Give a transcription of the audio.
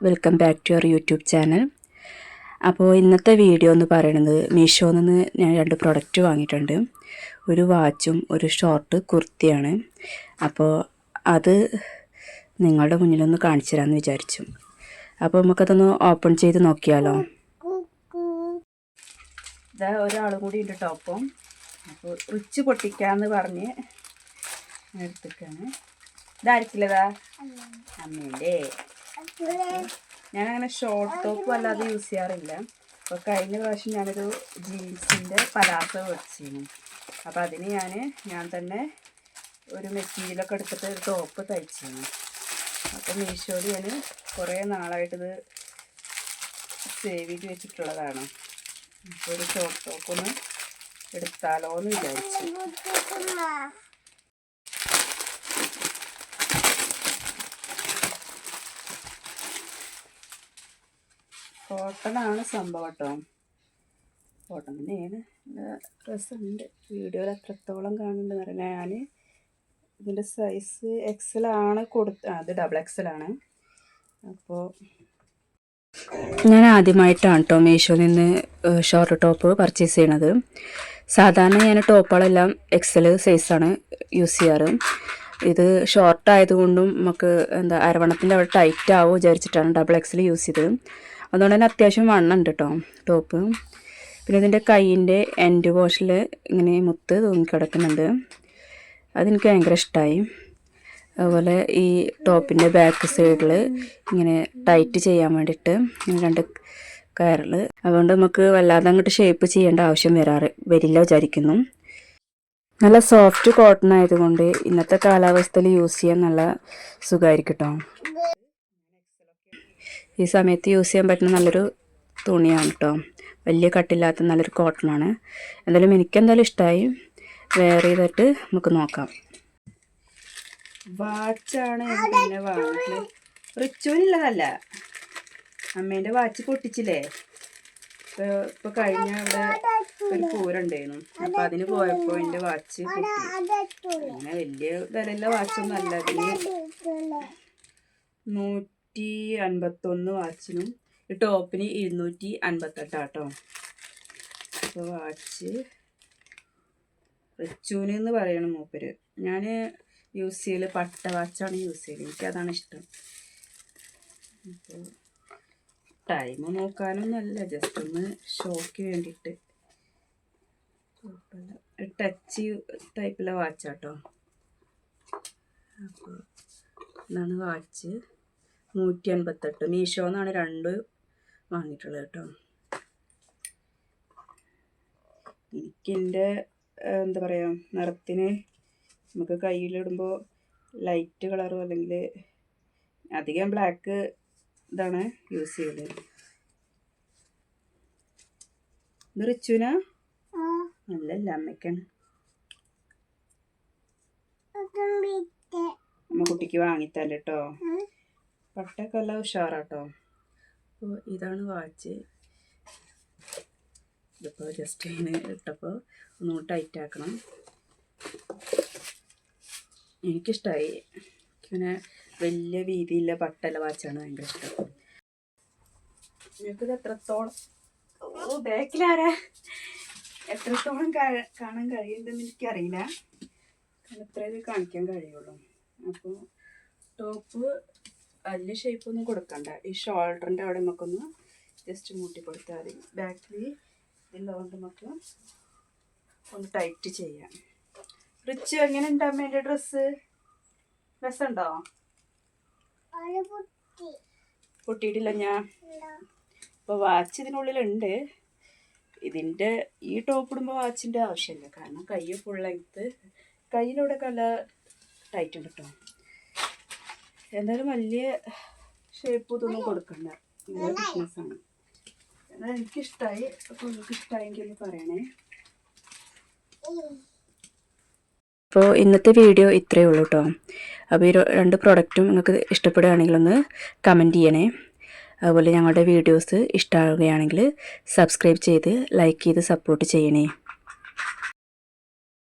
Welcome back to your YouTube channel. അപ്പോൾ ഇന്നത്തെ video എന്ന് പറയുന്നത് മീഷോയിൽ നിന്ന് ഞാൻ 2 പ്രൊഡക്റ്റ് വാങ്ങിയിട്ടുണ്ട്. ഒരു വാച്ചും ഒരു ഷോർട്ട് കുർത്തിയാണ്. അപ്പോൾ അത് നിങ്ങളുടെ മുന്നിലൊന്ന് കാണിച്ചു തരാമെന്ന് വിചാരിച്ചു. അപ്പോൾ നമുക്കതൊന്ന് ഓപ്പൺ ചെയ്ത് നോക്കിയാലോ. ഇതാ ഒരാളും കൂടി ഉണ്ട് ടോപ്പം. അപ്പോൾ റിച്ച് പൊട്ടിക്കാന്ന് പറഞ്ഞ് എടുത്തിട്ടാണ്. ഇതായിരിക്കില്ലതാ അമ്മേൻ്റെ. ഞാനങ്ങനെ ഷോർട്ട് ടോപ്പ് അല്ലാതെ യൂസ് ചെയ്യാറില്ല. അപ്പോൾ കഴിഞ്ഞ പ്രാവശ്യം ഞാനൊരു ജീൻസിൻ്റെ പലാസോ മേടിച്ചിരുന്നു. അപ്പോൾ അതിന് ഞാൻ തന്നെ ഒരു മെറ്റീരിയലൊക്കെ എടുത്തിട്ട് ഒരു ടോപ്പ് തയ്ച്ചിരുന്നു. അപ്പോൾ മീഷോയിൽ ഞാൻ കുറേ നാളായിട്ടിത് സേവ് ചെയ്ത് വെച്ചിട്ടുള്ളതാണ്. അപ്പോൾ ഒരു ഷോർട്ട് ടോപ്പ് ഒന്ന് എടുത്താലോ എന്ന് വിചാരിച്ചു. കോട്ടനാണ് സംഭവം കേട്ടോ. കോട്ടൺ തന്നെയാണ്. ഡ്രസ്സുണ്ട്. വീഡിയോയിൽ എത്രത്തോളം കാണുന്നുണ്ടെന്ന് പറഞ്ഞാൽ ഞാൻ ഇതിൻ്റെ സൈസ് XL അത് XXL ആണ്. അപ്പോൾ ഞാൻ ആദ്യമായിട്ടാണ് കേട്ടോ മീഷോയിൽ നിന്ന് ഷോർട്ട് ടോപ്പ് പർച്ചേസ് ചെയ്യണത്. സാധാരണ ഞാൻ ടോപ്പുകളെല്ലാം XL സൈസാണ് യൂസ് ചെയ്യാറ്. ഇത് ഷോർട്ട് ആയതുകൊണ്ടും നമുക്ക് അരവണത്തിൻ്റെ അവിടെ ടൈറ്റ് ആവുമോ വിചാരിച്ചിട്ടാണ് XL യൂസ് ചെയ്തത്. അതുകൊണ്ട് തന്നെ അത്യാവശ്യം വണ്ണുണ്ട് കേട്ടോ ടോപ്പ്. പിന്നെ ഇതിൻ്റെ കൈയിൻ്റെ എൻഡ് പോർഷനിൽ ഇങ്ങനെ മുത്ത് തൂങ്ങിക്കിടക്കുന്നുണ്ട്. അതെനിക്ക് ഭയങ്കര ഇഷ്ടമായി. അതുപോലെ ഈ ടോപ്പിൻ്റെ ബാക്ക് സൈഡിൽ ഇങ്ങനെ ടൈറ്റ് ചെയ്യാൻ വേണ്ടിയിട്ട് ഇങ്ങനെ 2 കയറിൽ. അതുകൊണ്ട് നമുക്ക് വല്ലാതെ അങ്ങോട്ട് ഷേപ്പ് ചെയ്യേണ്ട ആവശ്യം വരില്ല വിചാരിക്കുന്നു. നല്ല സോഫ്റ്റ് കോട്ടൺ ആയതുകൊണ്ട് ഇന്നത്തെ കാലാവസ്ഥയിൽ യൂസ് ചെയ്യാൻ നല്ല സുഖമായിരിക്കും കേട്ടോ. ഈ സമയത്ത് യൂസ് ചെയ്യാൻ പറ്റുന്ന നല്ലൊരു തുണിയാണ് കേട്ടോ. വലിയ കട്ടില്ലാത്ത നല്ലൊരു കോട്ടണാണ്. എന്തായാലും എനിക്കെന്തായാലും ഇഷ്ടമായി. വെയർ ചെയ്തിട്ട് നമുക്ക് നോക്കാം. വാച്ചാണ് പിന്നെ വാങ്ങിട്ട് റിച്ചുവിനുള്ളതല്ല. അമ്മേൻ്റെ വാച്ച് പൊട്ടിച്ചില്ലേ. ഇപ്പോൾ കഴിഞ്ഞ അവിടെ ഒരു പൂരണ്ടായിരുന്നു. അപ്പോൾ അതിന് പോയപ്പോൾ എൻ്റെ വാച്ച് പൊട്ടി. അങ്ങനെ വലിയ വിലയുള്ള വാച്ചൊന്നും അല്ല. അതിന് 151 വാച്ചിനും ഈ ടോപ്പിന് 258 കേട്ടോ. അപ്പോൾ വാച്ച് റിച്ചൂന് എന്ന് പറയണം മൂപ്പര്. ഞാൻ യൂസ് ചെയ്യൽ പട്ട വാച്ചാണ് യൂസ് ചെയ്യൽ. എനിക്കതാണ് ഇഷ്ടം. അപ്പോൾ ടൈം നോക്കാനൊന്നുമല്ല, ജസ്റ്റ് ഒന്ന് ഷോക്ക് വേണ്ടിയിട്ട്. ടച്ച് ടൈപ്പിലെ വാച്ചാട്ടോ. അപ്പോൾ ഇതാണ് വാച്ച്. 158. മീഷോന്നാണ് 2 വാങ്ങിയിട്ടുള്ളത് കേട്ടോ. എനിക്കെൻ്റെ എന്താ പറയുക, നിറത്തിന് നമുക്ക് കയ്യിലിടുമ്പോൾ ലൈറ്റ് കളറും അല്ലെങ്കിൽ അധികം ബ്ലാക്ക് ഇതാണ് യൂസ് ചെയ്യല്. ഇത് റിച്ചുവിനാ? അല്ലല്ല, അമ്മയ്ക്കാണ്. അമ്മ കുട്ടിക്ക് വാങ്ങിത്തല്ല കേട്ടോ. പട്ടൊക്കെ എല്ലാം ഉഷാറാട്ടോ. അപ്പോൾ ഇതാണ് വാച്ച്. ഇതിപ്പോൾ ജസ്റ്റ് ഇങ്ങനെ ഇട്ടപ്പോൾ ഒന്ന് ടൈറ്റ് ആക്കണം. എനിക്കിഷ്ടമായി. പിന്നെ വലിയ വീതിയില്ല പട്ടല്ല വാച്ചാണ് ഭയങ്കര ഇഷ്ടം. നിങ്ങൾക്കിത് ബാക്കിലാരാ എത്രത്തോളം കാണാൻ കഴിയുന്നുണ്ടെന്ന് എനിക്കറിയില്ല. ഇത്രയൊക്കെ കാണിക്കാൻ കഴിയുള്ളൂ. അപ്പോൾ ടോപ്പ് വലിയ ഷേപ്പൊന്നും കൊടുക്കണ്ട. ഈ ഷോൾഡറിൻ്റെ അവിടെ നമുക്കൊന്ന് ജസ്റ്റ് മൂട്ടി കൊടുത്താൽ മതി. ബാക്കിൽ ഇതുള്ളതുകൊണ്ട് നമുക്ക് ഒന്ന് ടൈറ്റ് ചെയ്യാം. റിച്ച് എങ്ങനെ ഉണ്ട് അമ്മേൻ്റെ ഡ്രസ്സ്? രസമുണ്ടോ? പൊട്ടിയിട്ടില്ല ഞാൻ. ഇപ്പോൾ വാച്ച് ഇതിനുള്ളിലുണ്ട്. ഇതിൻ്റെ ഈ ടോപ്പ് ഇടുമ്പോൾ വാച്ചിൻ്റെ ആവശ്യമില്ല. കാരണം കൈ ഫുൾ ലെങ്ത്ത്, കയ്യിലൂടെ നല്ല ടൈറ്റ് ഉണ്ട് കേട്ടോ. എന്തായാലും വലിയ ഷേപ്പ് ഇതൊന്നും കൊടുക്കണ്ട. നല്ല ബിസിനസ്സാണ്. എന്നാൽ എനിക്കിഷ്ടമായി. അപ്പോൾ നിങ്ങൾക്ക് ഇഷ്ടമായെങ്കിൽ ഒന്ന് പറയണേ. അപ്പോൾ ഇന്നത്തെ വീഡിയോ ഇത്രയേ ഉള്ളൂ കേട്ടോ. അപ്പോൾ ഈ 2 പ്രോഡക്റ്റും നിങ്ങൾക്ക് ഇഷ്ടപ്പെടുകയാണെങ്കിലൊന്ന് കമൻറ്റ് ചെയ്യണേ. അതുപോലെ ഞങ്ങളുടെ വീഡിയോസ് ഇഷ്ടമാവുകയാണെങ്കിൽ സബ്സ്ക്രൈബ് ചെയ്ത് ലൈക്ക് ചെയ്ത് സപ്പോർട്ട് ചെയ്യണേ.